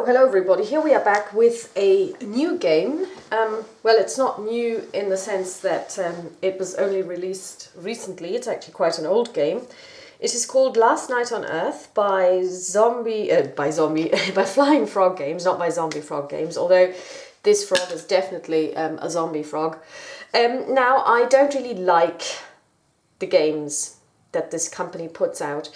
Hello everybody. Here we are back with a new game. Well, it's not new in the sense that it was only released recently. It's actually quite an old game. It is called Last Night on Earth by Flying Frog Games, not by Zombie Frog Games, although this frog is definitely a zombie frog. Now, I don't really like the games that this company puts out.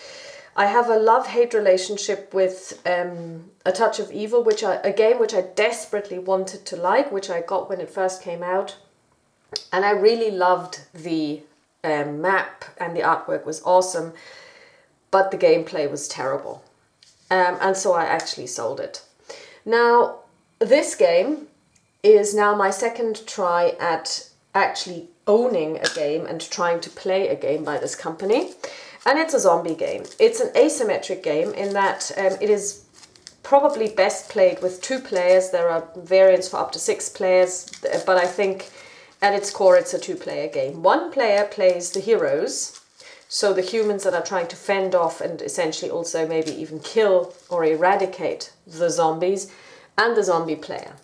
I have a love-hate relationship with A Touch of Evil, a game which I desperately wanted to like, which I got when it first came out. And I really loved the map, and the artwork was awesome, but the gameplay was terrible. And so I actually sold it. Now, this game is now my second try at actually owning a game and trying to play a game by this company. And it's a zombie game. It's an asymmetric game in that it is probably best played with 2 players. There are variants for up to 6 players, but I think at its core it's a 2-player game. 1 player plays the heroes, so the humans that are trying to fend off and essentially also maybe even kill or eradicate the zombies, and the zombie player.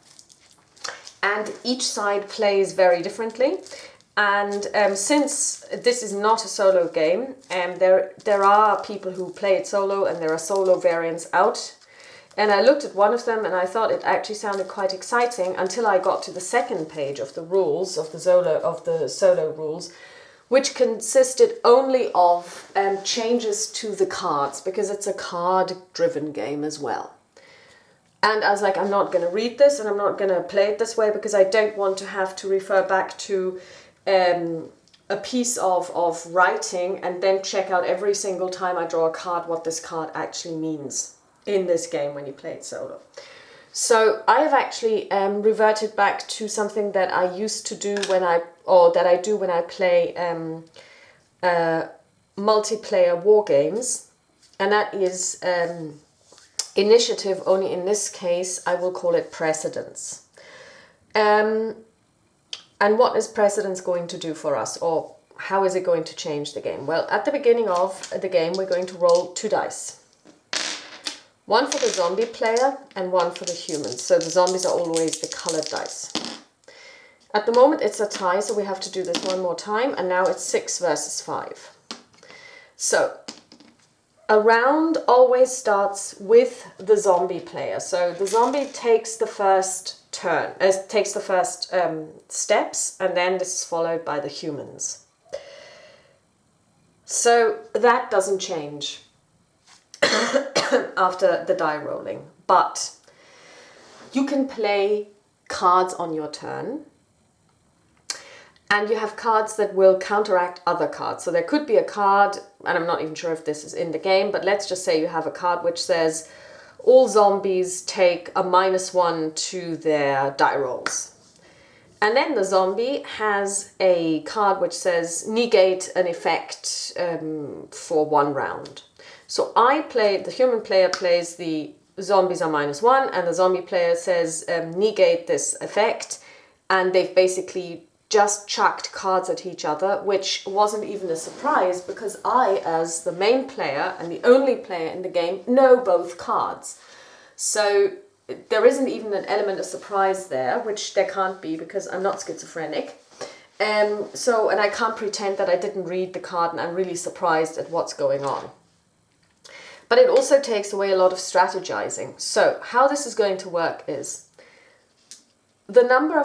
And each side plays very differently. And since this is not a solo game, there are people who play it solo, and there are solo variants out. And I looked at one of them and I thought it actually sounded quite exciting until I got to the second page of the rules, of the solo rules, which consisted only of changes to the cards, because it's a card-driven game as well. And I was like, I'm not going to read this and I'm not going to play it this way, because I don't want to have to refer back to a piece of writing and then check out every single time I draw a card what this card actually means in this game when you play it solo. So I have actually reverted back to something that I used to do when I play multiplayer war games, and that is initiative, only in this case I will call it precedence. And what is precedence going to do for us, or how is it going to change the game? Well, at the beginning of the game, we're going to roll 2 dice. 1 for the zombie player and 1 for the humans. So the zombies are always the colored dice. At the moment, it's a tie, so we have to do this one more time. And now it's 6 versus 5. So a round always starts with the zombie player. So the zombie takes the first steps, and then this is followed by the humans. So that doesn't change after the die rolling, but you can play cards on your turn, and you have cards that will counteract other cards. So there could be a card, and I'm not even sure if this is in the game, but let's just say you have a card which says all zombies take a -1 to their die rolls. And then the zombie has a card which says negate an effect for 1 round. So the human player plays the zombies are -1, and the zombie player says negate this effect, and they've basically just chucked cards at each other, which wasn't even a surprise because I, as the main player and the only player in the game, know both cards. So there isn't even an element of surprise there, which there can't be because I'm not schizophrenic. And I can't pretend that I didn't read the card and I'm really surprised at what's going on. But it also takes away a lot of strategizing. So how this is going to work is the number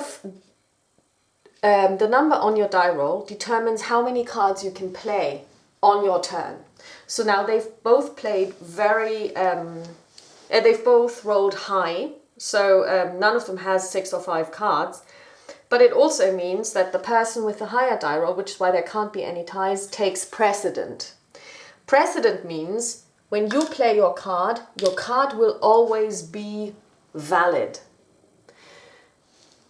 on your die roll determines how many cards you can play on your turn. So now they've both played they've both rolled high, so none of them has 6 or 5 cards. But it also means that the person with the higher die roll, which is why there can't be any ties, takes precedent. Precedent means when you play your card will always be valid.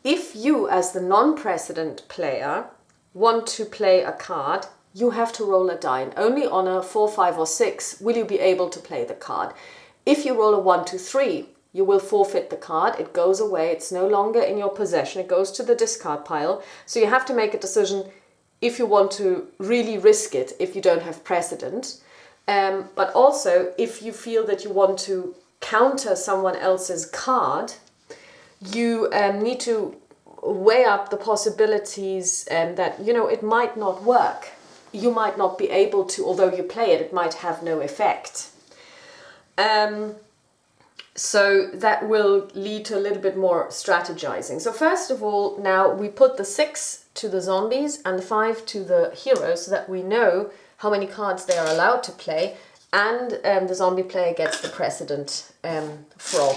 If you, as the non-precedent player, want to play a card, you have to roll a die. And only on a 4, 5, or 6 will you be able to play the card. If you roll a 1, 2, 3, you will forfeit the card. It goes away. It's no longer in your possession. It goes to the discard pile. So you have to make a decision if you want to really risk it if you don't have precedent. But also, if you feel that you want to counter someone else's card, you need to weigh up the possibilities that, you know, it might not work. You might not be able to, although you play it, it might have no effect. So that will lead to a little bit more strategizing. So first of all, now we put the 6 to the zombies and the 5 to the heroes so that we know how many cards they are allowed to play, and the zombie player gets the precedent frog.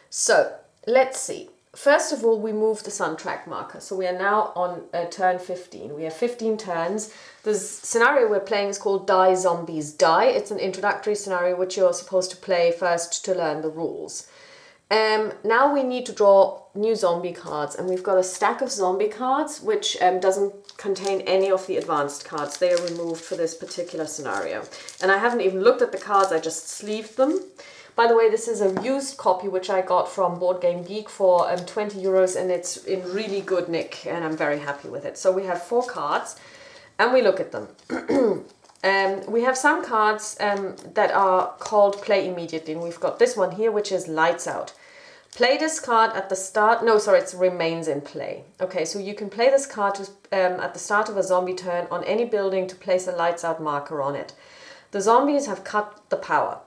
So let's see. First of all, we move the sun track marker. So we are now on turn 15. We have 15 turns. The scenario we're playing is called Die Zombies Die. It's an introductory scenario which you're supposed to play first to learn the rules. Now we need to draw new zombie cards, and we've got a stack of zombie cards which doesn't contain any of the advanced cards. They are removed for this particular scenario. And I haven't even looked at the cards, I just sleeved them. By the way, this is a used copy which I got from Board Game Geek for 20 euros, and it's in really good nick, and I'm very happy with it. So we have 4 cards, and we look at them. We have some cards that are called Play Immediately, and we've got this one here, which is Lights Out. Play this card at the start, no, sorry, it remains in play. Okay, so you can play this card at the start of a zombie turn on any building to place a Lights Out marker on it. The zombies have cut the power.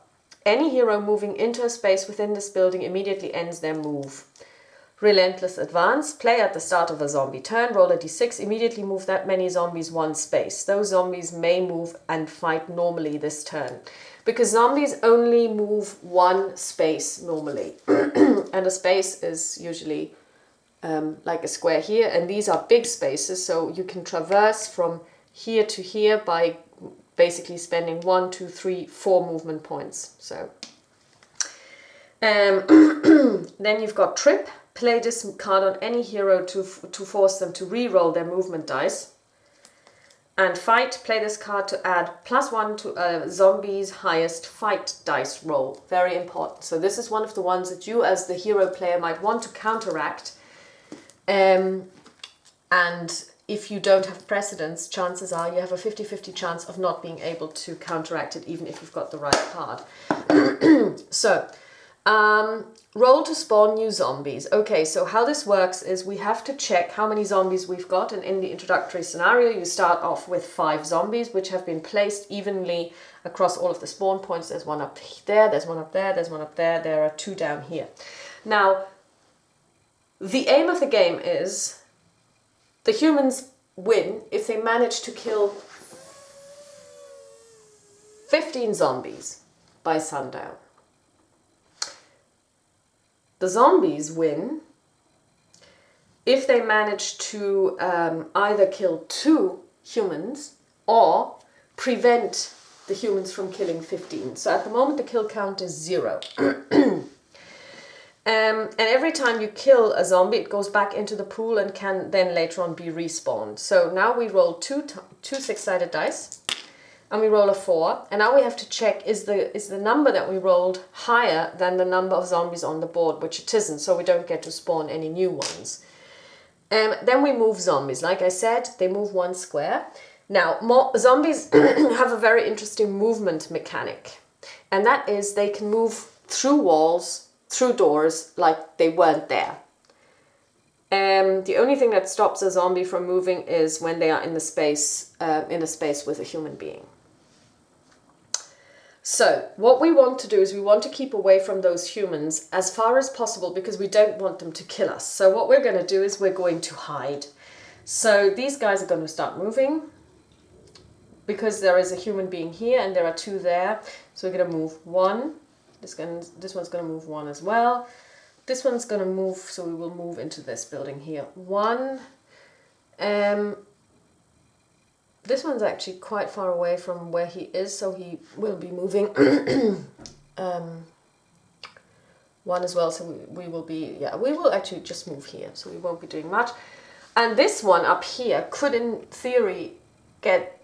Any hero moving into a space within this building immediately ends their move. Relentless Advance. Play at the start of a zombie turn. Roll a d6. Immediately move that many zombies 1 space. Those zombies may move and fight normally this turn. Because zombies only move 1 space normally. And a space is usually like a square here. And these are big spaces, so you can traverse from here to here by basically spending 1, 2, 3, 4 movement points. So then you've got Trip. Play this card on any hero to force them to re-roll their movement dice. And Fight. Play this card to add +1 to a zombie's highest fight dice roll. Very important. So this is one of the ones that you as the hero player might want to counteract. And if you don't have precedence, chances are you have a 50-50 chance of not being able to counteract it, even if you've got the right card. So, roll to spawn new zombies. Okay, so how this works is we have to check how many zombies we've got, and in the introductory scenario you start off with 5 zombies which have been placed evenly across all of the spawn points. There's one up there, there's one up there, there's one up there, there are 2 down here. Now, the aim of the game is the humans win if they manage to kill 15 zombies by sundown. The zombies win if they manage to either kill 2 humans or prevent the humans from killing 15. So at the moment the kill count is 0. And every time you kill a zombie, it goes back into the pool and can then later on be respawned. So now we roll two 6-sided dice, and we roll a 4. And now we have to check, is the number that we rolled higher than the number of zombies on the board, which it isn't, so we don't get to spawn any new ones. Then we move zombies. Like I said, they move 1 square. Now, zombies have a very interesting movement mechanic, and that is they can move through walls, through doors, like they weren't there. The only thing that stops a zombie from moving is when they are in a space with a human being. So what we want to do is we want to keep away from those humans as far as possible because we don't want them to kill us. So what we're going to do is we're going to hide. So these guys are going to start moving because there is a human being here and there are 2 there. So we're going to move 1. This one's going to move 1 as well. This one's going to move, so we will move into this building here. 1. This one's actually quite far away from where he is, so he will be moving 1 as well. So we will actually just move here, so we won't be doing much. And this one up here could, in theory, get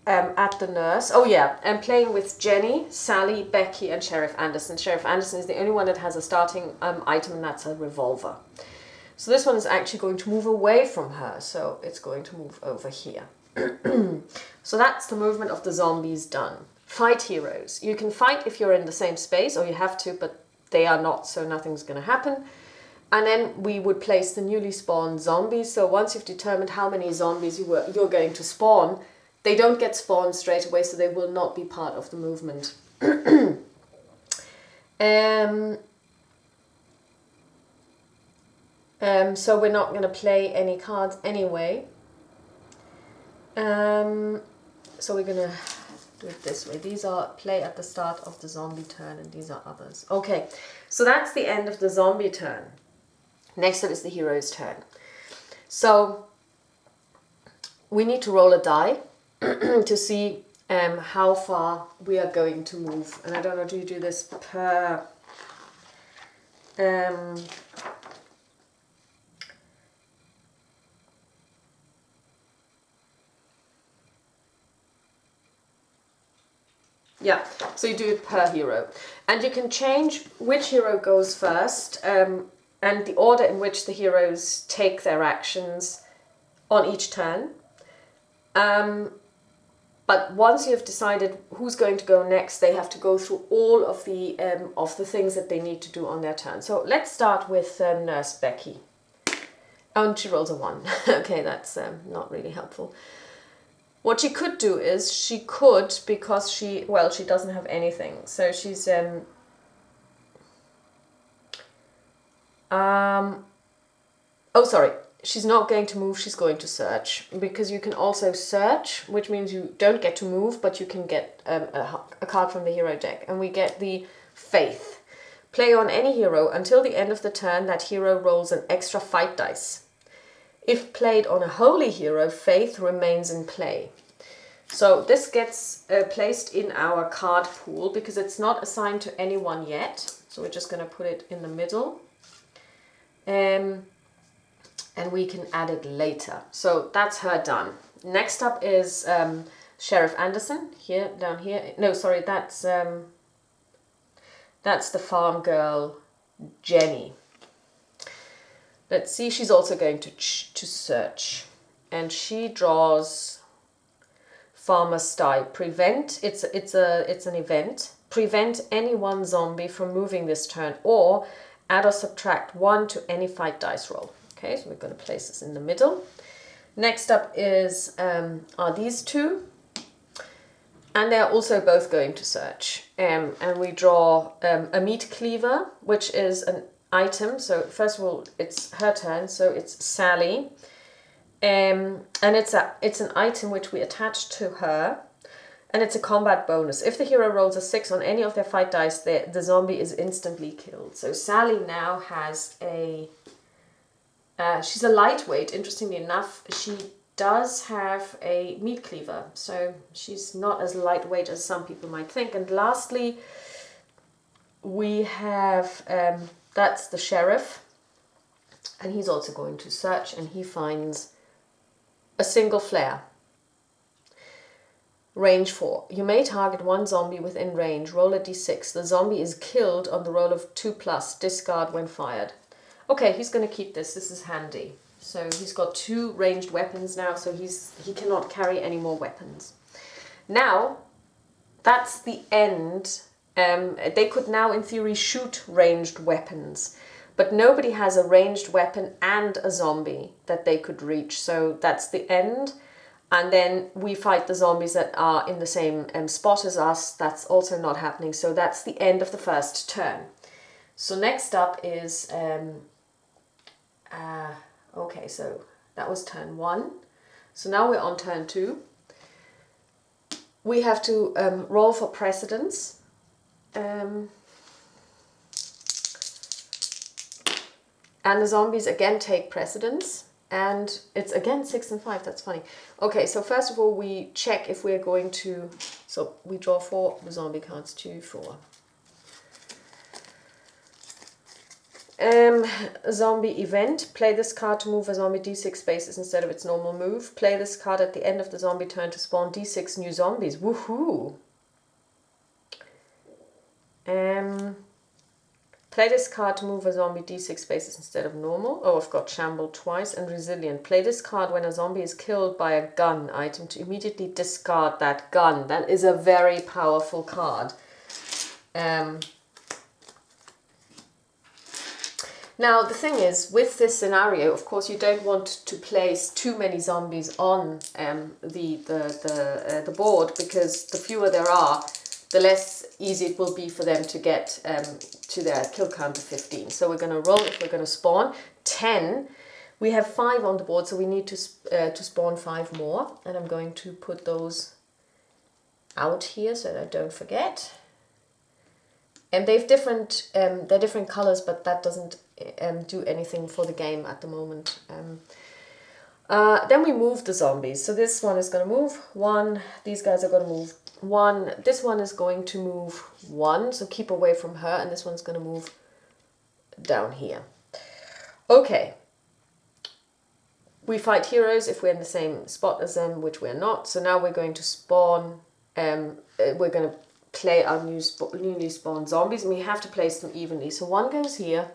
at the nurse. Oh yeah, I'm playing with Jenny, Sally, Becky and Sheriff Anderson. Sheriff Anderson is the only one that has a starting item, and that's a revolver. So this one is actually going to move away from her, so it's going to move over here. So that's the movement of the zombies done. fight heroes. You can fight if you're in the same space, or you have to, but they are not, so nothing's going to happen. And then we would place the newly spawned zombies. So once you've determined how many zombies you're going to spawn, they don't get spawned straight away, so they will not be part of the movement. So we're not going to play any cards anyway. So we're going to do it this way. These are play at the start of the zombie turn, and these are others. Okay, so that's the end of the zombie turn. Next up is the hero's turn. So we need to roll a die to see how far we are going to move. And I don't know, do you do this per... yeah, so you do it per hero. And you can change which hero goes first, and the order in which the heroes take their actions on each turn. But once you've decided who's going to go next, they have to go through all of the things that they need to do on their turn. So let's start with Nurse Becky. Oh, and she rolls a 1. Okay, that's not really helpful. What she could do is, she could, because she doesn't have anything. So she's, she's not going to move, she's going to search. Because you can also search, which means you don't get to move, but you can get a card from the hero deck. And we get the Faith. Play on any hero until the end of the turn, that hero rolls an extra fight dice. If played on a holy hero, Faith remains in play. So this gets placed in our card pool because it's not assigned to anyone yet. So we're just going to put it in the middle. And we can add it later. So that's her done. Next up is Sheriff Anderson, here, down here. No, sorry, that's the farm girl, Jenny. Let's see, she's also going to search. And she draws Farmer Sty. Prevent, it's an event. Prevent any one zombie from moving this turn, or add or subtract 1 to any fight dice roll. Okay, so we're going to place this in the middle. Next up is are these two. And they're also both going to search. And we draw a meat cleaver, which is an item. So first of all, it's her turn, so it's Sally. And it's an item which we attach to her, and it's a combat bonus. If the hero rolls a 6 on any of their fight dice, the zombie is instantly killed. So Sally now has she's a lightweight, interestingly enough. She does have a meat cleaver, so she's not as lightweight as some people might think. And lastly, we have, that's the sheriff, and he's also going to search, and he finds a single flare. Range 4. You may target one zombie within range. Roll a d6. The zombie is killed on the roll of 2+. Discard when fired. Okay, he's going to keep this. This is handy. So he's got 2 ranged weapons now, so he cannot carry any more weapons. Now, that's the end. They could now, in theory, shoot ranged weapons. But nobody has a ranged weapon and a zombie that they could reach. So that's the end. And then we fight the zombies that are in the same spot as us. That's also not happening. So that's the end of the first turn. So next up is... okay, so that was turn 1. So now we're on turn 2. We have to roll for precedence. And the zombies again take precedence. And it's again 6 and 5. That's funny. Okay, so first of all, we check if we're going to... So we draw 4 zombie cards. 2, 4. Zombie event. Play this card to move a zombie d6 spaces instead of its normal move. Play this card at the end of the zombie turn to spawn d6 new zombies. Woohoo! Play this card to move a zombie d6 spaces instead of normal. Oh, I've got Shamble twice and Resilient. Play this card when a zombie is killed by a gun item to immediately discard that gun. That is a very powerful card. Now, the thing is, with this scenario, of course, you don't want to place too many zombies on the board, because the fewer there are, the less easy it will be for them to get to their kill count of 15. So we're going to roll if we're going to spawn 10. We have 5 on the board, so we need to spawn 5 more. And I'm going to put those out here so that I don't forget. And they're different colors, but that doesn't do anything for the game at the moment. Then we move the zombies. So this one is going to move 1. These guys are going to move 1. This one is going to move 1, so keep away from her. And this one's going to move down here. Okay. We fight heroes if we're in the same spot as them, which we're not. So now we're going to spawn. We're going to play our newly spawned zombies, and we have to place them evenly. So 1 goes here,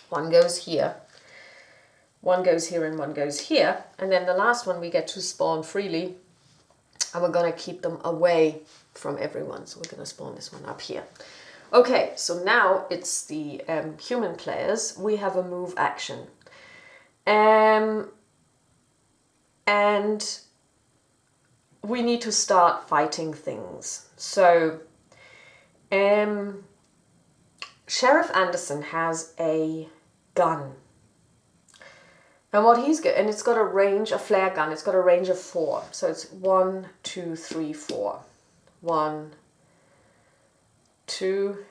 1 goes here, 1 goes here, and 1 goes here. And then the last one we get to spawn freely, and we're going to keep them away from everyone. So we're going to spawn this one up here. Okay, so now it's the human players. We have a move action. And we need to start fighting things. So, Sheriff Anderson has a gun. And what he's got, and it's got a range, a flare gun, it's got a range of 4. So it's 1, 2, 3, 4. 1, 2.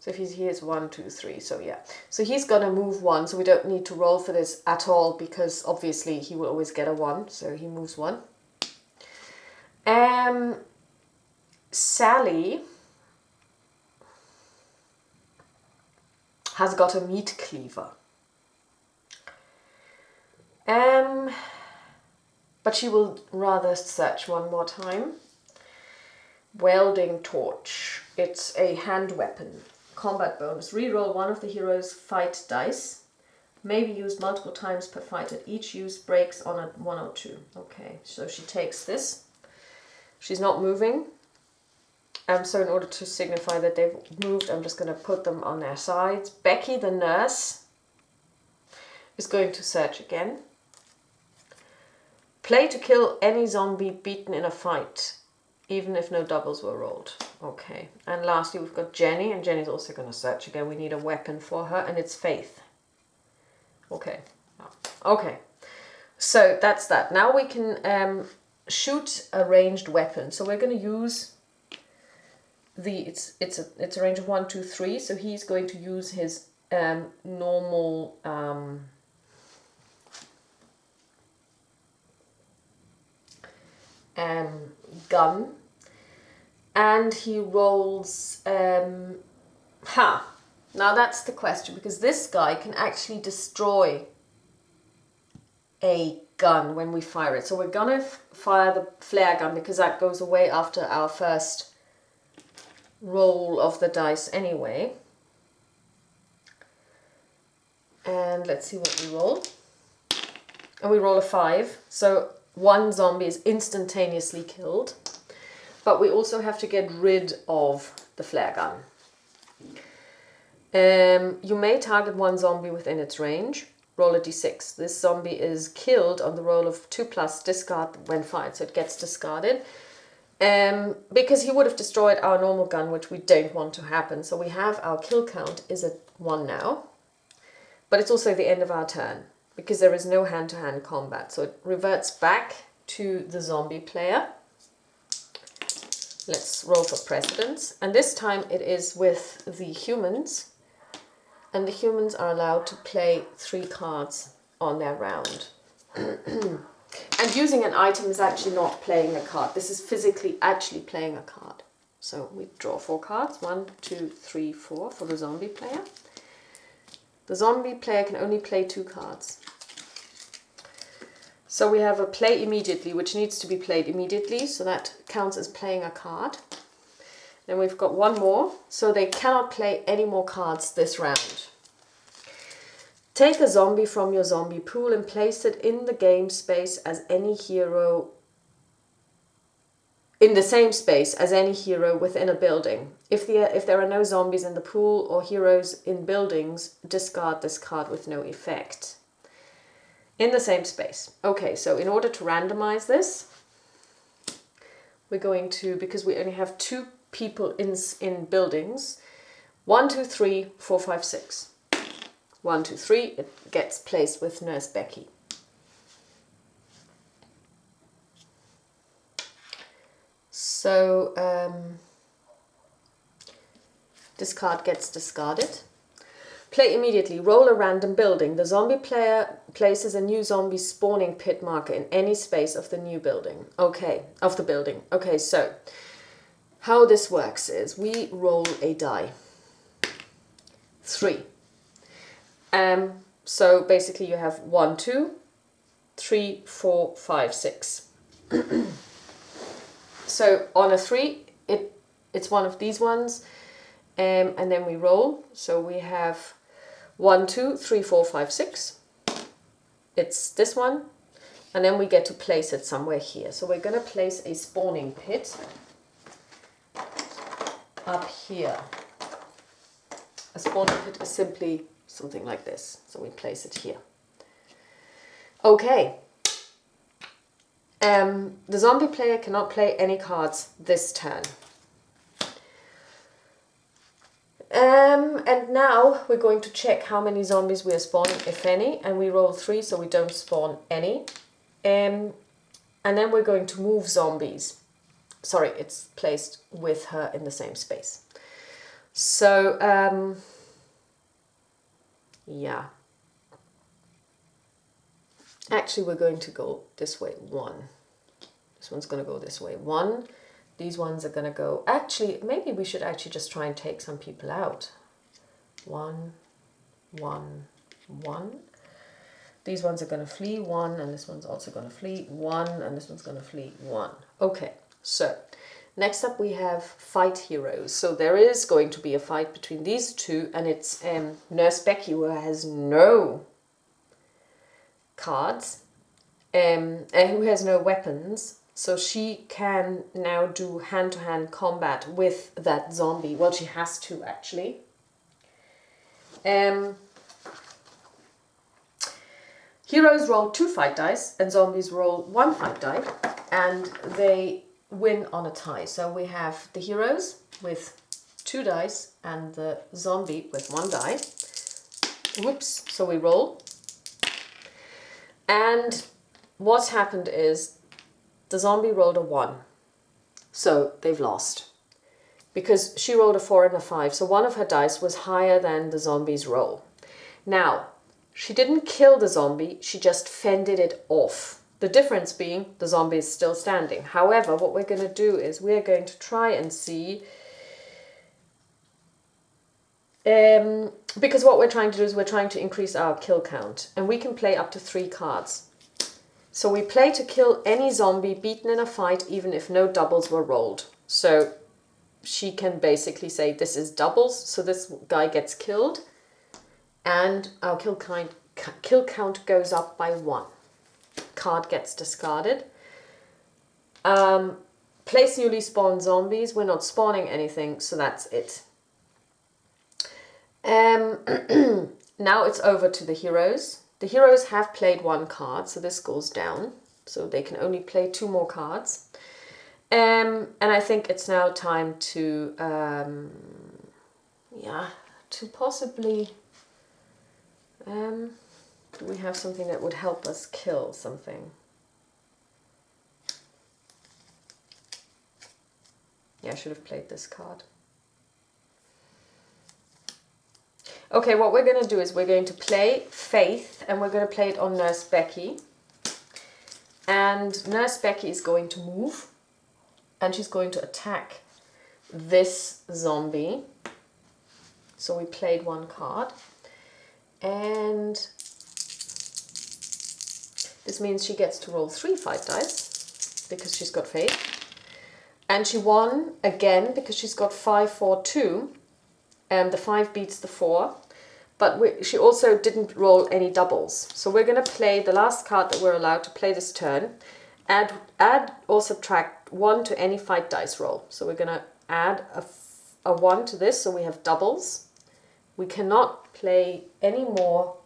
So if he's here, it's 1, 2, 3. So yeah. So he's gonna move 1. So we don't need to roll for this at all, because obviously he will always get a 1. So he moves 1. Sally has got a meat cleaver. But she will rather search one more time. Welding torch. It's a hand weapon. Combat bonus. Reroll one of the hero's fight dice. May be used multiple times per fight. At each use breaks on a 1 or 2. Okay, so she takes this. She's not moving. So in order to signify that they've moved, I'm just going to put them on their sides. Becky, the nurse, is going to search again. Play to kill any zombie beaten in a fight, even if no doubles were rolled. Okay. And lastly, we've got Jenny, and Jenny's also going to search again. We need a weapon for her, and it's Faith. Okay. Okay. So that's that. Now we can shoot a ranged weapon. So we're going to use it's a range of 1, 2, 3. So he's going to use his normal gun, and he rolls now that's the question, because this guy can actually destroy a gun when we fire it. So we're gonna fire the flare gun, because that goes away after our first roll of the dice anyway. And let's see what we roll. And we roll a 5. So 1 zombie is instantaneously killed. But we also have to get rid of the flare gun. You may target 1 zombie within its range. Roll a d6. This zombie is killed on the roll of 2+, discard when fired. So it gets discarded. Because he would have destroyed our normal gun, which we don't want to happen. So we have our kill count is at 1 now. But it's also the end of our turn, because there is no hand-to-hand combat. So it reverts back to the zombie player. Let's roll for precedence. And this time it is with the humans. And the humans are allowed to play 3 cards on their round. And using an item is actually not playing a card. This is physically actually playing a card. So we draw 4 cards. 1, 2, 3, 4 for the zombie player. The zombie player can only play 2 cards. So we have a play immediately, which needs to be played immediately. So that counts as playing a card. Then we've got one more, so they cannot play any more cards this round. Take a zombie from your zombie pool and place it in the game space as any hero, in the same space as any hero within a building. If there are no zombies in the pool or heroes in buildings, discard this card with no effect. In the same space. Okay, so in order to randomize this, we're going to, because we only have 2 people in buildings, 1, 2, 3, 4, 5, 6. 1, 2, 3, it gets placed with Nurse Becky. So this card gets discarded. Play immediately. Roll a random building. The zombie player places a new zombie spawning pit marker in any space of the new building. Okay, of the building. Okay, so how this works is we roll a die. 3. So basically you have 1, 2, 3, 4, 5, 6. So on a 3, it's one of these ones, and then we roll. So we have 1, 2, 3, 4, 5, 6. It's this one, and then we get to place it somewhere here. So we're going to place a spawning pit up here. A spawning pit is simply something like this. So we place it here. Okay. The zombie player cannot play any cards this turn. And now we're going to check how many zombies we are spawning, if any, and we roll 3 so we don't spawn any. And then we're going to move zombies. Sorry, it's placed with her in the same space. So, yeah. Actually, we're going to go this way, 1. This one's going to go this way, 1. These ones are going to go... Actually, maybe we should actually just try and take some people out. 1, 1, 1. These ones are going to flee, 1, and this one's also going to flee, 1, and this one's going to flee, 1. Okay, so next up we have fight heroes. So there is going to be a fight between these 2, and it's Nurse Becky, who has no cards, and who has no weapons. So she can now do hand-to-hand combat with that zombie. Well, she has to, actually. Heroes roll 2 fight dice and zombies roll 1 fight die, and they win on a tie. So we have the heroes with 2 dice and the zombie with 1 die. Whoops, so we roll. And what happened is the zombie rolled a 1. So they've lost. Because she rolled a 4 and a 5. So one of her dice was higher than the zombie's roll. Now, she didn't kill the zombie, she just fended it off. The difference being the zombie is still standing. However, what we're going to do is we're going to try and see... because what we're trying to do is we're trying to increase our kill count. And we can play up to 3 cards. So we play to kill any zombie beaten in a fight, even if no doubles were rolled. So she can basically say this is doubles, so this guy gets killed. And our kill count goes up by 1. Card gets discarded. Place newly spawned zombies. We're not spawning anything, so that's it. Now it's over to the heroes. The heroes have played 1 card, so this goes down. So they can only play 2 more cards. And I think it's now time to, to possibly... do we have something that would help us kill something? Yeah, I should have played this card. Okay, what we're going to do is we're going to play Faith, and we're going to play it on Nurse Becky. And Nurse Becky is going to move, and she's going to attack this zombie. So we played 1 card. And this means she gets to roll 3 fight dice, because she's got Faith. And she won again because she's got 5, 4, 2. The 5 beats the 4. But she also didn't roll any doubles. So we're going to play the last card that we're allowed to play this turn. Add or subtract 1 to any fight dice roll. So we're going to add a 1 to this, so we have doubles. We cannot play any more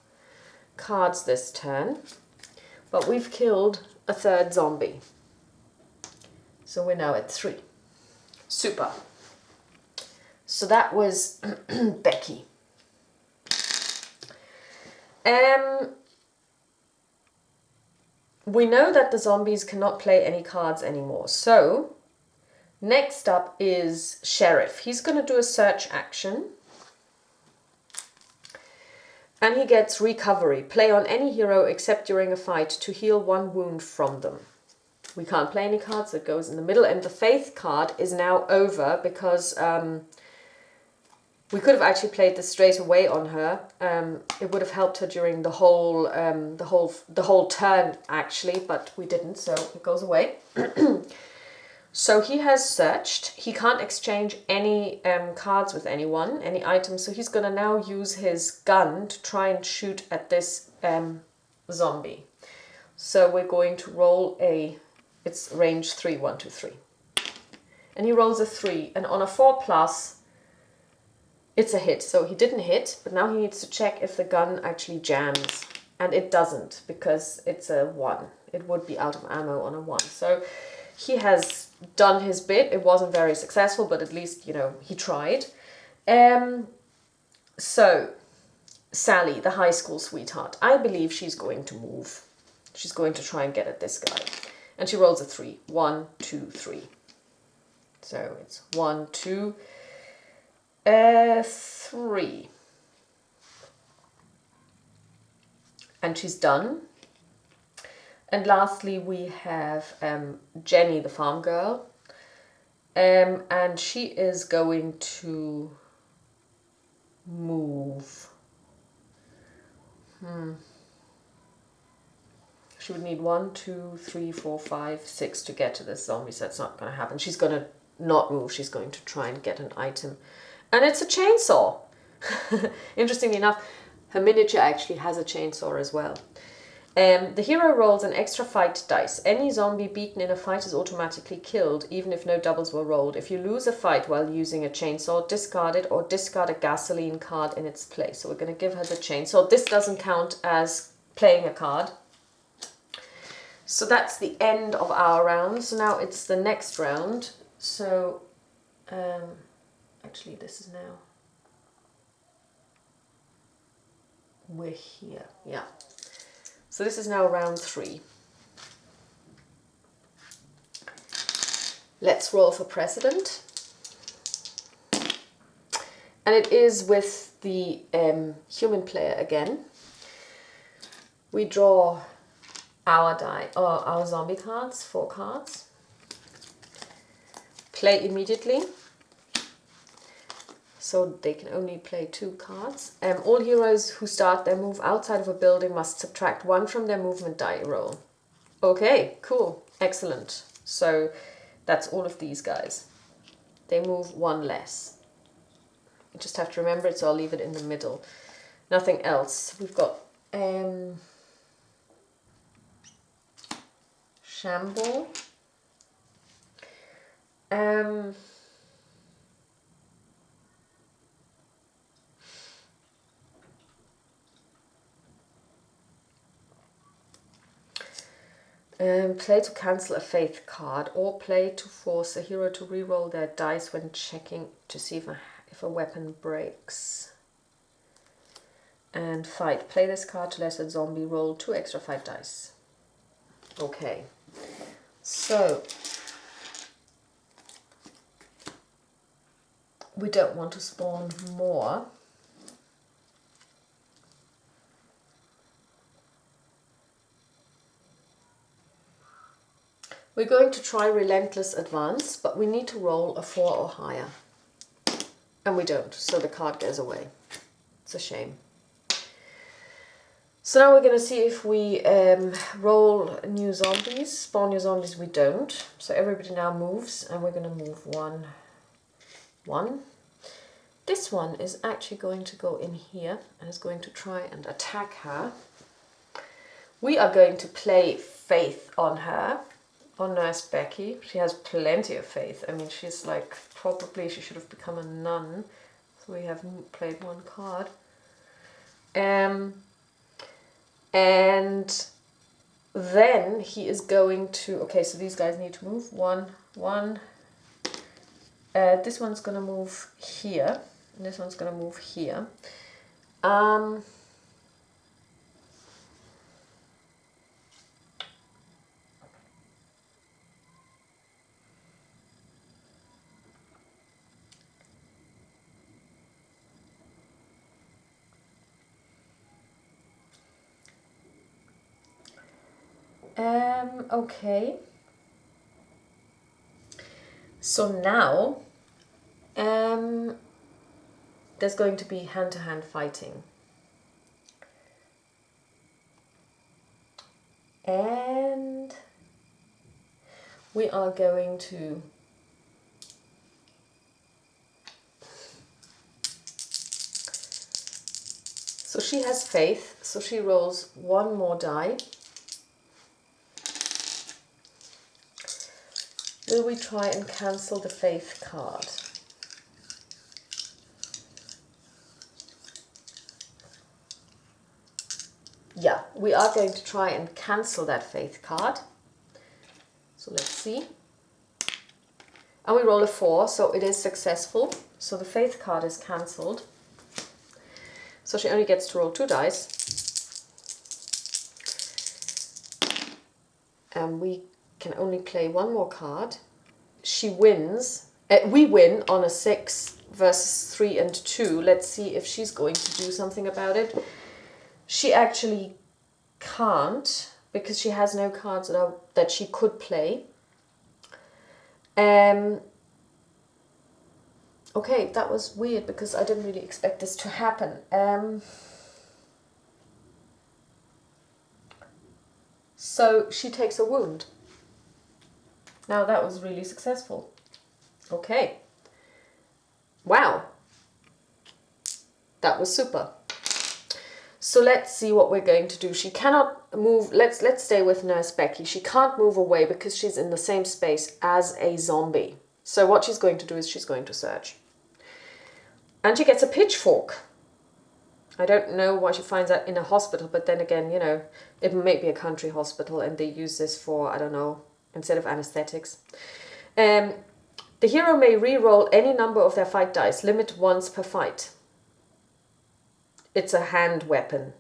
cards this turn. But we've killed a 3rd zombie. So we're now at 3. Super. So that was Becky. We know that the zombies cannot play any cards anymore. So next up is Sheriff. He's going to do a search action. And he gets recovery. Play on any hero except during a fight to heal 1 wound from them. We can't play any cards, so it goes in the middle. And the Faith card is now over because we could have actually played this straight away on her. It would have helped her during the whole turn actually, but we didn't, so it goes away. So he has searched. He can't exchange any cards with anyone, any items. So he's going to now use his gun to try and shoot at this zombie. So we're going to roll it's range 3, 1, 2, 3. And he rolls a 3. And on a 4+, it's a hit. So he didn't hit, but now he needs to check if the gun actually jams. And it doesn't, because it's a 1. It would be out of ammo on a 1. So he has done his bit. It wasn't very successful, but at least, you know, he tried. So, Sally, the high school sweetheart, I believe she's going to move. She's going to try and get at this guy. And she rolls a 3. 1, 2, 3. So it's 1, 2, 3. And she's done. And lastly, we have Jenny, the farm girl. And she is going to move. She would need 1, 2, 3, 4, 5, 6 to get to this zombie, so that's not going to happen. She's going to not move. She's going to try and get an item. And it's a chainsaw. Interestingly enough, her miniature actually has a chainsaw as well. The hero rolls an extra fight dice. Any zombie beaten in a fight is automatically killed, even if no doubles were rolled. If you lose a fight while using a chainsaw, discard it or discard a gasoline card in its place. So we're going to give her the chainsaw. This doesn't count as playing a card. So that's the end of our round. So now it's the next round. So actually this is now... We're here, yeah. So this is now round 3. Let's roll for president. And it is with the human player again. We draw our zombie cards, 4 cards. Play immediately. So they can only play 2 cards. All heroes who start their move outside of a building must subtract 1 from their movement die roll. Okay, cool, excellent. So that's all of these guys. They move 1 less. You just have to remember it, so I'll leave it in the middle. Nothing else. We've got Shamble. Play to cancel a faith card, or play to force a hero to reroll their dice when checking to see if a weapon breaks. And fight. Play this card to let a zombie roll 2 extra fight dice. Okay. So we don't want to spawn more. We're going to try Relentless Advance, but we need to roll a 4 or higher. And we don't, so the card goes away. It's a shame. So now we're going to see if we roll new zombies, spawn new zombies. We don't. So everybody now moves, and we're going to move one. This one is actually going to go in here and is going to try and attack her. We are going to play faith on her, on Nurse Becky. She has plenty of faith. I mean, she's like, probably she should have become a nun. So we have played one card. And then he is going to, okay, so these guys need to move. One. This one's going to move here. And this one's going to move here. Okay. So now, there's going to be hand-to-hand fighting. And we are going to so she has faith, so she rolls one more die. Will we try and cancel the faith card? Yeah, we are going to try and cancel that faith card. So let's see. And we roll a 4, so it is successful. So the faith card is cancelled. So she only gets to roll 2 dice. And we can only play one more card. She wins. We win on a 6 versus 3 and 2. Let's see if she's going to do something about it. She actually can't, because she has no cards that she could play. Okay, that was weird because I didn't really expect this to happen. So she takes a wound. Now that was really successful. Okay. Wow. That was super. So let's see what we're going to do. She cannot move. Let's stay with Nurse Becky. She can't move away because she's in the same space as a zombie. So what she's going to do is she's going to search. And she gets a pitchfork. I don't know why she finds that in a hospital, but then again, you know, it may be a country hospital and they use this for, I don't know, instead of anesthetics. The hero may re-roll any number of their fight dice, limit once per fight. It's a hand weapon.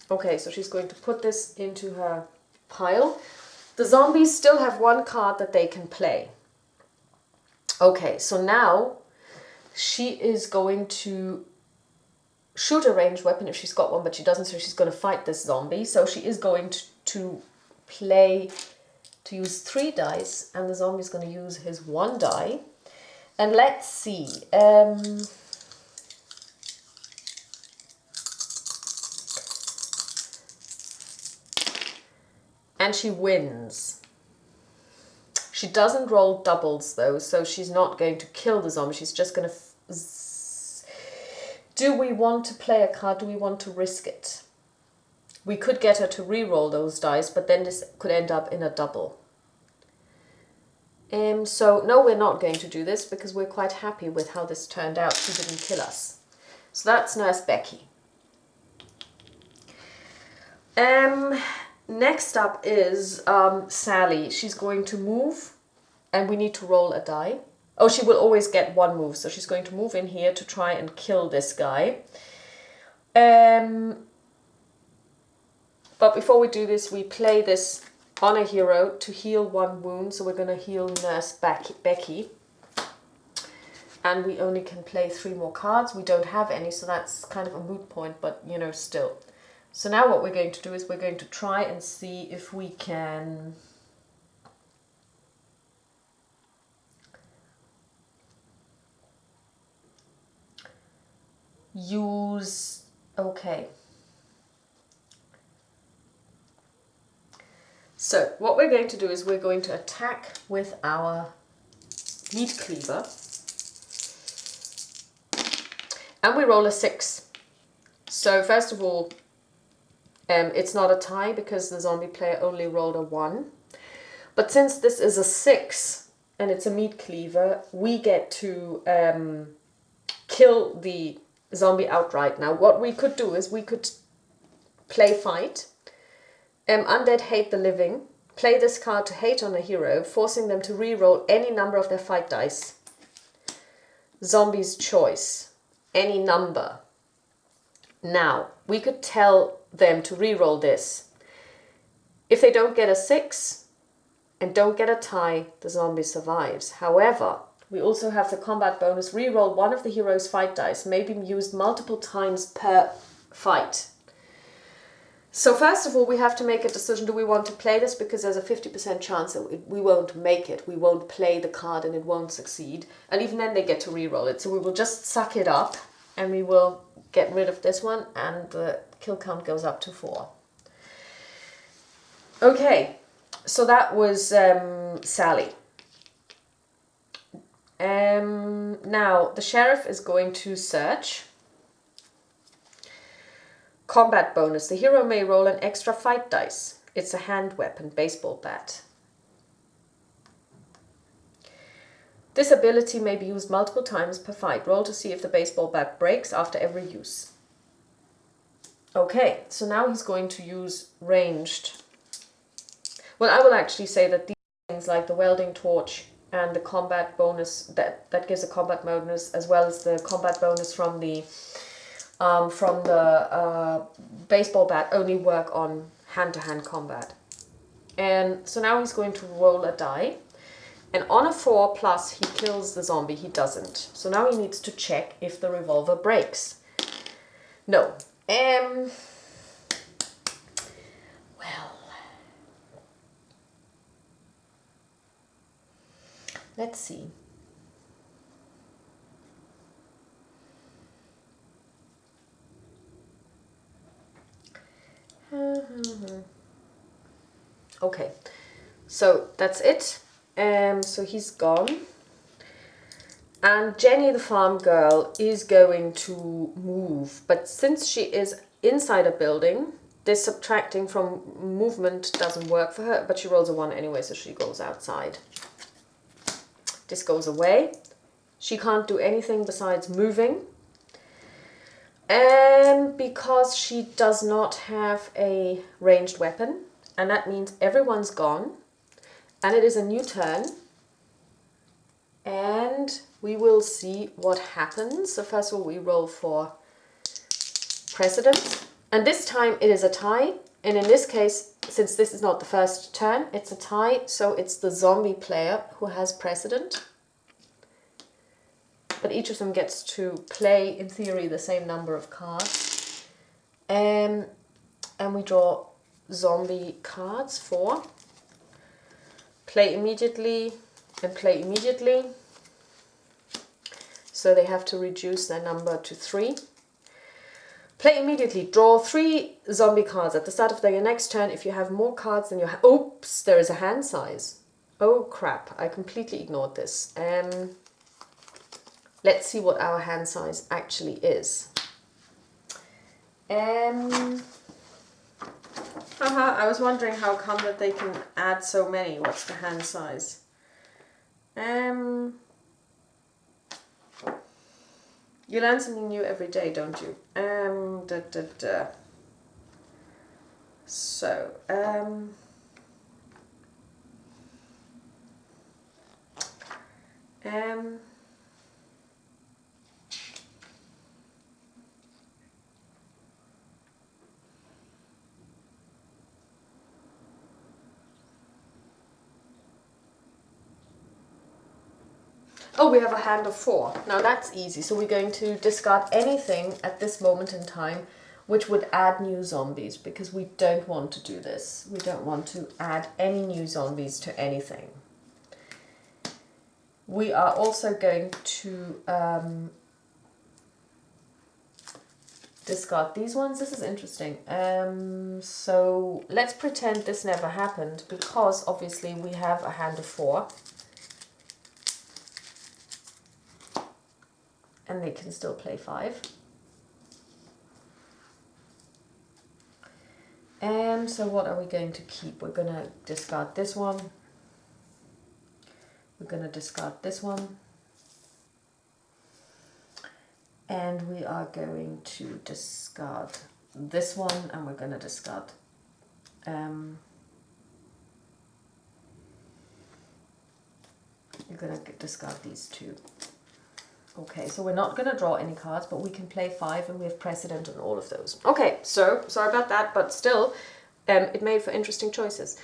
Okay, so she's going to put this into her pile. The zombies still have one card that they can play. Okay, so now she is going to shoot a ranged weapon if she's got one, but she doesn't, so she's going to fight this zombie. So she is going to use 3 dice, and the zombie's going to use his 1 die. And let's see. And she wins. She doesn't roll doubles though, so she's not going to kill the zombie. She's just going to... Do we want to play a card? Do we want to risk it? We could get her to re-roll those dice, but then this could end up in a double. So no, we're not going to do this because we're quite happy with how this turned out. She didn't kill us. So that's Nurse Becky. Next up is Sally. She's going to move and we need to roll a die. Oh, she will always get 1 move. So she's going to move in here to try and kill this guy. But before we do this, we play this on a hero to heal 1 wound. So we're going to heal Nurse Becky. And we only can play 3 more cards. We don't have any, so that's kind of a moot point, but you know, still. So now what we're going to do is we're going to try and see if we can use, okay. So what we're going to do is we're going to attack with our meat cleaver. And we roll a 6. So first of all, it's not a tie because the zombie player only rolled a 1. But since this is a 6 and it's a meat cleaver, we get to kill the zombie outright. Now what we could do is we could play fight. Undead hate the living. Play this card to hate on a hero, forcing them to re-roll any number of their fight dice. Zombie's choice. Any number. Now, we could tell them to re-roll this. If they don't get a 6 and don't get a tie, the zombie survives. However, we also have the combat bonus. Re-roll one of the hero's fight dice, may be used multiple times per fight. So first of all, we have to make a decision. Do we want to play this? Because there's a 50% chance that we won't make it. We won't play the card and it won't succeed. And even then they get to re-roll it. So we will just suck it up and we will get rid of this one and the kill count goes up to 4. Okay, so that was Sally. Now, the sheriff is going to search. Combat bonus. The hero may roll an extra fight dice. It's a hand weapon, baseball bat. This ability may be used multiple times per fight. Roll to see if the baseball bat breaks after every use. Okay, so now he's going to use ranged. Well, I will actually say that these things like the welding torch and the combat bonus, that gives a combat bonus, as well as the combat bonus from the baseball bat, only work on hand-to-hand combat. And so now he's going to roll a die. And on a 4 plus, he kills the zombie. He doesn't. So now he needs to check if the revolver breaks. No. Well. Let's see. Okay, so that's it. So he's gone. And Jenny, the farm girl, is going to move. But since she is inside a building, this subtracting from movement doesn't work for her. But she rolls a 1 anyway, so she goes outside. This goes away. She can't do anything besides moving. Because she does not have a ranged weapon. And that means everyone's gone. And it is a new turn. And we will see what happens. So first of all, we roll for precedence. And this time it is a tie. And in this case, since this is not the first turn, it's a tie. So it's the zombie player who has precedent. But each of them gets to play, in theory, the same number of cards. And we draw zombie cards for play immediately and play immediately. So they have to reduce their number to 3. Play immediately. Draw 3 zombie cards at the start of your next turn. If you have more cards than you have... Oops, there is a hand size. Oh, crap. I completely ignored this. Let's see what our hand size actually is. I was wondering how come that they can add so many. What's the hand size? You learn something new every day, don't you? So, oh, we have a hand of 4. Now that's easy. So we're going to discard anything at this moment in time which would add new zombies, because we don't want to do this. We don't want to add any new zombies to anything. We are also going to discard these ones. This is interesting. So let's pretend this never happened, because obviously we have a hand of 4. And they can still play 5. So what are we going to keep? We're going to discard this one. We're going to discard this one. And we are going to discard this one, and we're going to discard you're going to discard these 2. Okay, so we're not going to draw any cards, but we can play 5 and we have precedent on all of those. Okay, so sorry about that, but still, it made for interesting choices.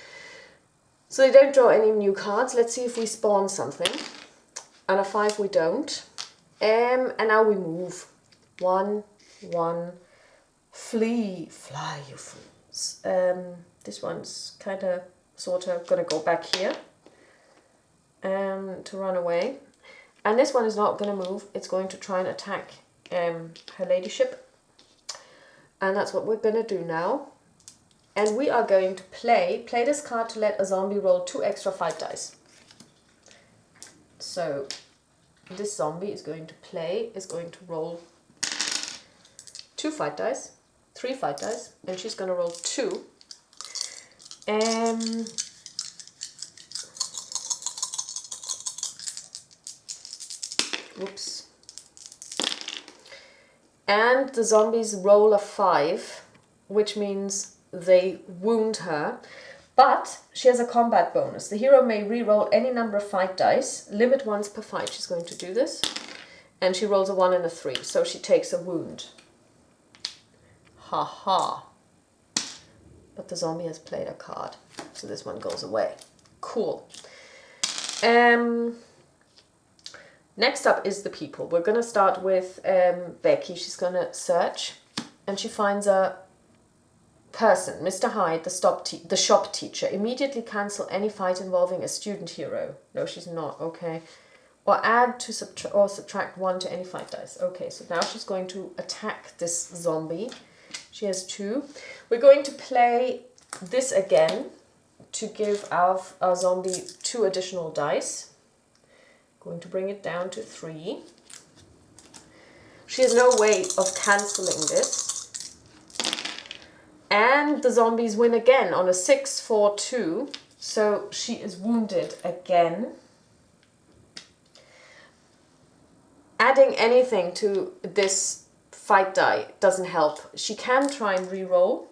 So they don't draw any new cards. Let's see if we spawn something. And a 5 we don't. And now we move. 1, 1, flee, fly, you fools. This one's kind of, sort of, going to go back here to run away. And this one is not going to move. It's going to try and attack her ladyship. And that's what we're going to do now. And we are going to play this card to let a zombie roll 2 extra fight dice. So this zombie is going to roll 2 fight dice, 3 fight dice, and she's going to roll 2. Whoops. And the zombies roll a 5, which means they wound her. But she has a combat bonus. The hero may re-roll any number of fight dice, limit once per fight. She's going to do this. And she rolls a 1 and a 3, so she takes a wound. Ha ha. But the zombie has played a card, so this one goes away. Cool. Next up is the people. We're going to start with Becky. She's going to search, and she finds a person. Mr. Hyde, the shop teacher. Immediately cancel any fight involving a student hero. No, she's not. Okay. Or add to subtract 1 to any fight dice. Okay, so now she's going to attack this zombie. She has 2. We're going to play this again to give our zombie 2 additional dice. Going to bring it down to 3. She has no way of cancelling this. And the zombies win again on a 6, 4, 2. So she is wounded again. Adding anything to this fight die doesn't help. She can try and re-roll.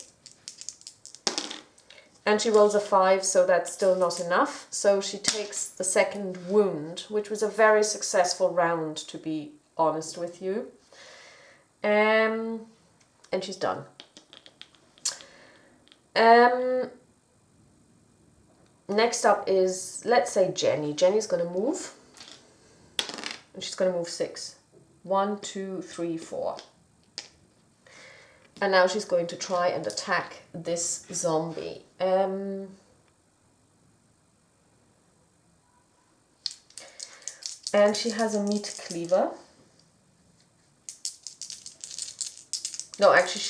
And she rolls a 5, so that's still not enough. So she takes the second wound, which was a very successful round, to be honest with you. And she's done. Next up is, let's say, Jenny. Jenny's going to move. And she's going to move 6. 1, 2, 3, 4. And now she's going to try and attack this zombie. And she has a meat cleaver. No, actually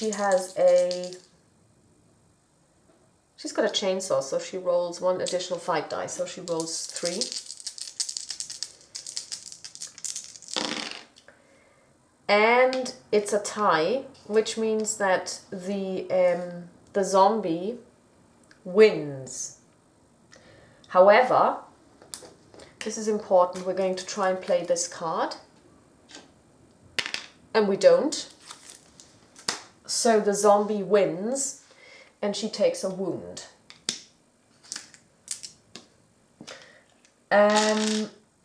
she's got a chainsaw, so she rolls 1 additional fight die, so she rolls 3. And it's a tie, which means that the zombie wins. However, this is important, we're going to try and play this card. And we don't. So the zombie wins, and she takes a wound.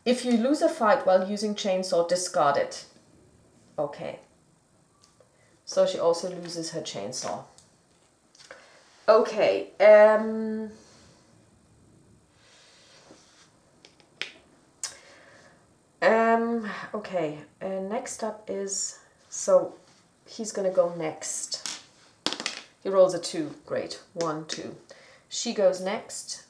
If you lose a fight while using chainsaw, discard it. Okay. So she also loses her chainsaw. Okay. Okay. Next up is, so he's gonna go next. He rolls a 2. Great. 1, 2. She goes next.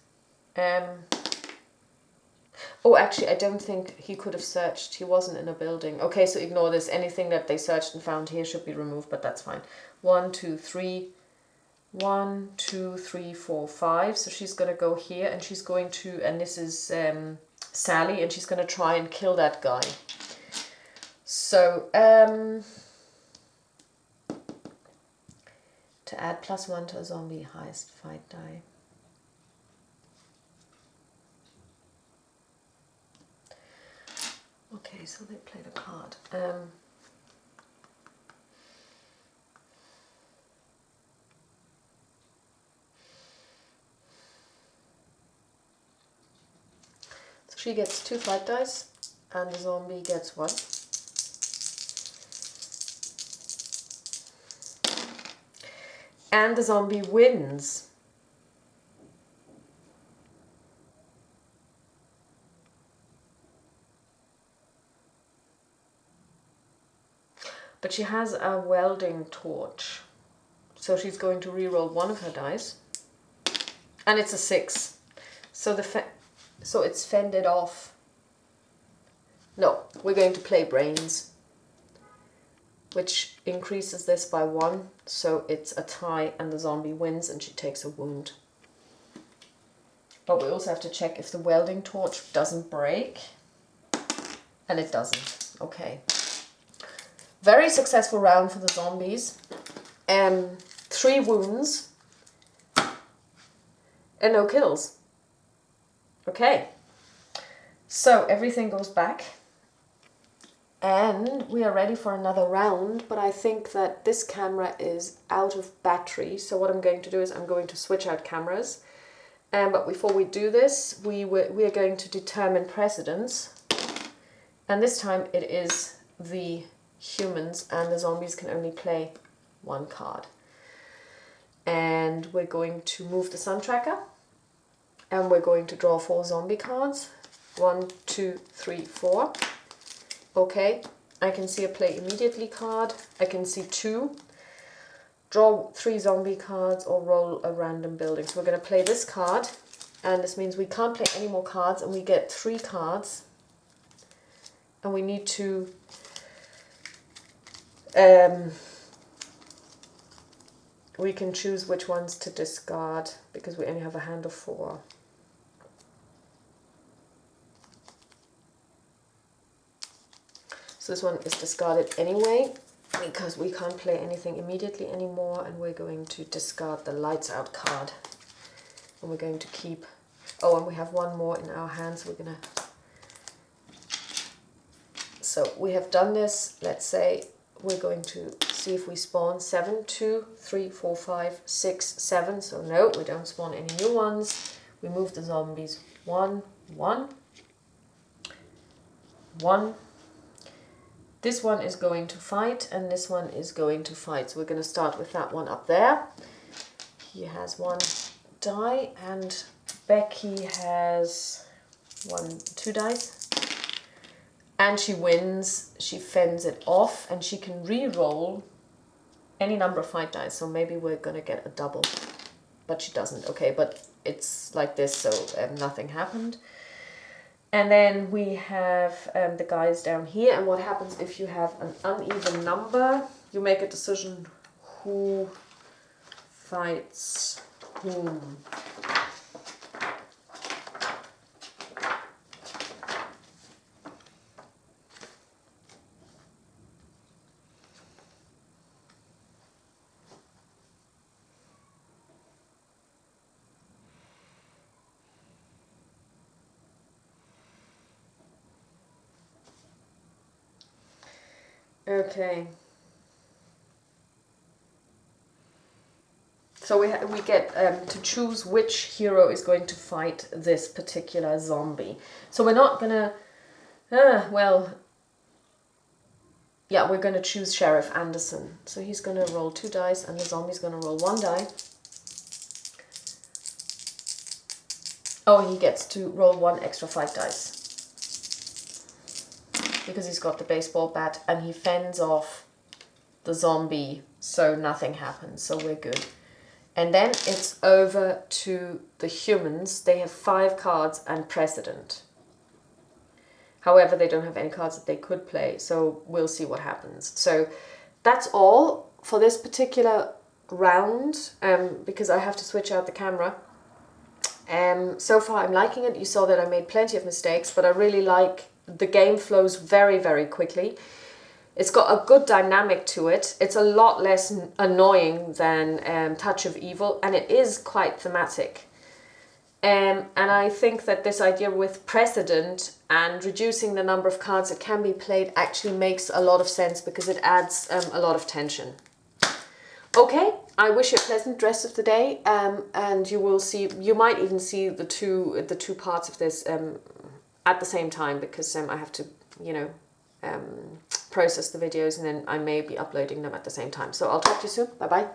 Oh, actually, I don't think he could have searched. He wasn't in a building. Okay, so ignore this. Anything that they searched and found here should be removed, but that's fine. 1, 2, 3. 1, 2, 3, 4, 5. So she's going to go here and she's going to, and this is Sally, and she's going to try and kill that guy. So, to add +1 to a zombie highest fight die. Okay, so they played a card. So she gets 2 fight dice, and the zombie gets 1. And the zombie wins. But she has a welding torch. So she's going to re-roll 1 of her dice. And it's a 6. So so it's fended off. No, we're going to play brains, which increases this by 1. So it's a tie and the zombie wins and she takes a wound. But we also have to check if the welding torch doesn't break. And it doesn't. Okay. Very successful round for the zombies. 3 wounds and no kills. Okay, so everything goes back and we are ready for another round, but I think that this camera is out of battery. So what I'm going to do is I'm going to switch out cameras. But before we do this, we are going to determine precedence. And this time it is the humans, and the zombies can only play 1 card. And we're going to move the sun tracker, and we're going to draw 4 zombie cards. 1, 2, 3, 4. Okay, I can see a play immediately card. I can see 2. Draw 3 zombie cards or roll a random building. So we're going to play this card, and this means we can't play any more cards, and we get 3 cards. And we need to we can choose which ones to discard because we only have a hand of 4. So this one is discarded anyway because we can't play anything immediately anymore, and we're going to discard the lights out card. And we're going to keep, oh, and we have 1 more in our hands. We're gonna, so we have done this. Let's say we're going to see if we spawn 7, 2, 3, 4, 5, 6, 7. So no, we don't spawn any new ones. We move the zombies 1, 1, 1. This one is going to fight, and this one is going to fight. So we're going to start with that one up there. He has 1 die, and Becky has 2 dice. And she wins. She fends it off, and she can re-roll any number of fight dice. So maybe we're going to get a double, but she doesn't. Okay, but it's like this, so nothing happened. And then we have the guys down here. And what happens if you have an uneven number? You make a decision who fights whom. Okay. So we get to choose which hero is going to fight this particular zombie. So we're not gonna, well, yeah, we're gonna choose Sheriff Anderson. So he's gonna roll 2 dice, and the zombie's gonna roll 1 die. Oh, he gets to roll 1 extra fight dice because he's got the baseball bat, and he fends off the zombie, so nothing happens. So we're good. And then it's over to the humans. They have 5 cards and precedent. However, they don't have any cards that they could play, so we'll see what happens. So that's all for this particular round, because I have to switch out the camera. So far I'm liking it. You saw that I made plenty of mistakes, but I really like the game flows very, very quickly. It's got a good dynamic to it. It's a lot less annoying than Touch of Evil, and it is quite thematic. And I think that this idea with precedent and reducing the number of cards that can be played actually makes a lot of sense, because it adds a lot of tension. Okay, I wish you a pleasant rest of the day, and you might even see the two parts of this at the same time, because I have to, process the videos, and then I may be uploading them at the same time. So I'll talk to you soon. Bye bye.